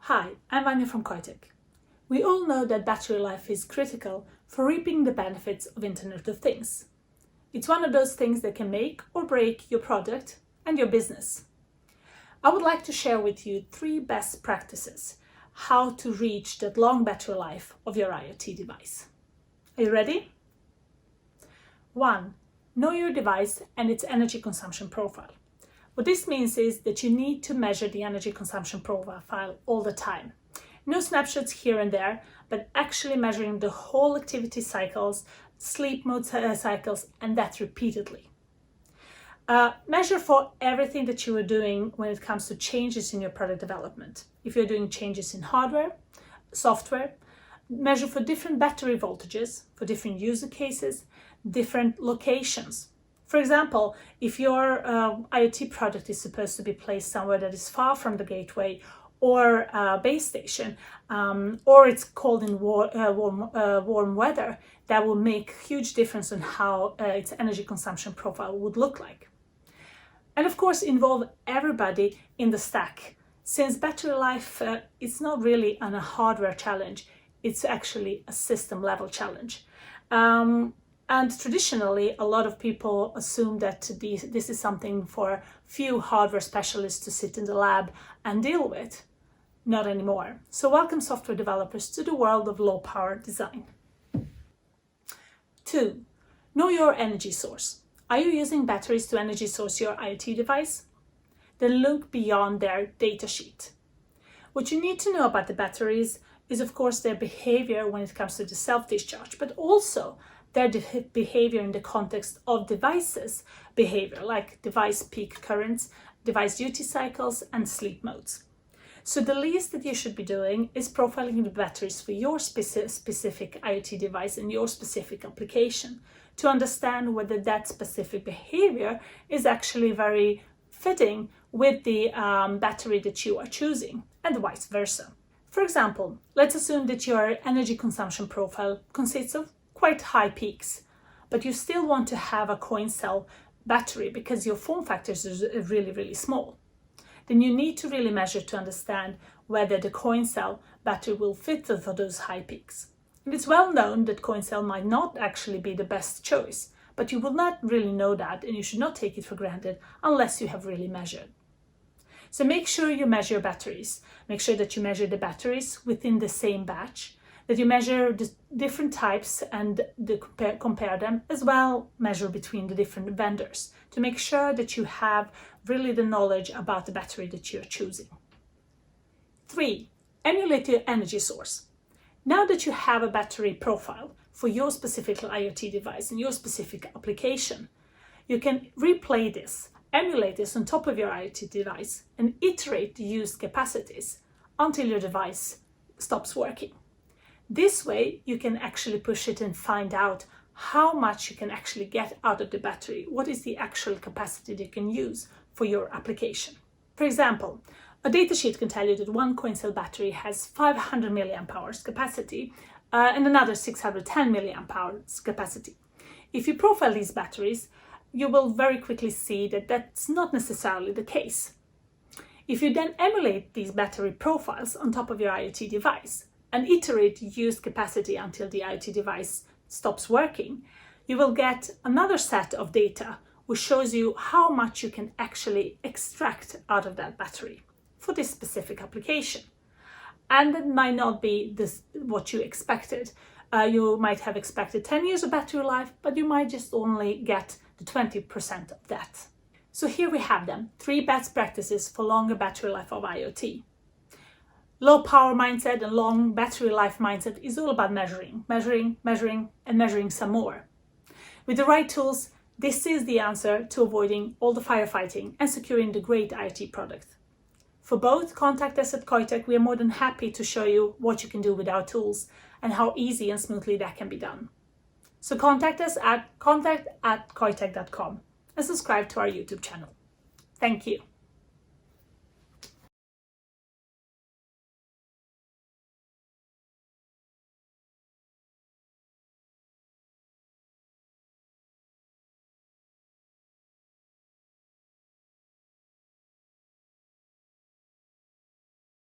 Hi, I'm Vanja from Qoitech. We all know that battery life is critical for reaping the benefits of Internet of Things. It's one of those things that can make or break your product and your business. I would like to share with you 3 best practices how to reach that long battery life of your IoT device. Are you ready? 1. Know your device and its energy consumption profile. What this means is that you need to measure the energy consumption profile all the time. No snapshots here and there, but actually measuring the whole activity cycles, sleep mode cycles, and that repeatedly. Measure for everything that you are doing when it comes to changes in your product development. If you're doing changes in hardware, software, measure for different battery voltages, for different user cases, different locations. For example, if your IoT product is supposed to be placed somewhere that is far from the gateway or base station, or it's cold in warm weather, that will make a huge difference on how its energy consumption profile would look like. And of course, involve everybody in the stack. Since battery life is not really a hardware challenge, it's actually a system level challenge. And traditionally, a lot of people assume that this is something for few hardware specialists to sit in the lab and deal with. Not anymore. So welcome software developers to the world of low power design. 2. Know your energy source. Are you using batteries to energy source your IoT device? Then look beyond their datasheet. What you need to know about the batteries is, of course, their behavior when it comes to the self-discharge, but also their behavior in the context of devices behavior, like device peak currents, device duty cycles, and sleep modes. So the least that you should be doing is profiling the batteries for your specific IoT device and your specific application to understand whether that specific behavior is actually very fitting with the battery that you are choosing, and vice versa. For example, let's assume that your energy consumption profile consists of quite high peaks, but you still want to have a coin cell battery because your form factors is really small. Then you need to really measure to understand whether the coin cell battery will fit for those high peaks. And it's well known that coin cell might not actually be the best choice, but you will not really know that, and you should not take it for granted unless you have really measured. So make sure you measure batteries. Make sure that you measure the batteries within the same batch, that you measure the different types and compare them, as well measure between the different vendors to make sure that you have really the knowledge about the battery that you're choosing. 3. Emulate your energy source. Now that you have a battery profile for your specific IoT device and your specific application, you can replay this, emulate this on top of your IoT device and iterate the used capacities until your device stops working. This way, you can actually push it and find out how much you can actually get out of the battery. What is the actual capacity that you can use for your application? For example, a datasheet can tell you that one coin cell battery has 500 milliamp hours capacity and another 610 milliamp hours capacity. If you profile these batteries, you will very quickly see that that's not necessarily the case. If you then emulate these battery profiles on top of your IoT device, and iterate used capacity until the IoT device stops working, you will get another set of data which shows you how much you can actually extract out of that battery for this specific application. And it might not be what you expected. You might have expected 10 years of battery life, but you might just only get the 20% of that. So here we have them, 3 best practices for longer battery life of IoT. Low power mindset and long battery life mindset is all about measuring, and measuring some more. With the right tools, this is the answer to avoiding all the firefighting and securing the great IoT product. For both, contact us at Qoitech. We are more than happy to show you what you can do with our tools and how easy and smoothly that can be done. So contact us at contact@qoitech.com and subscribe to our YouTube channel. Thank you.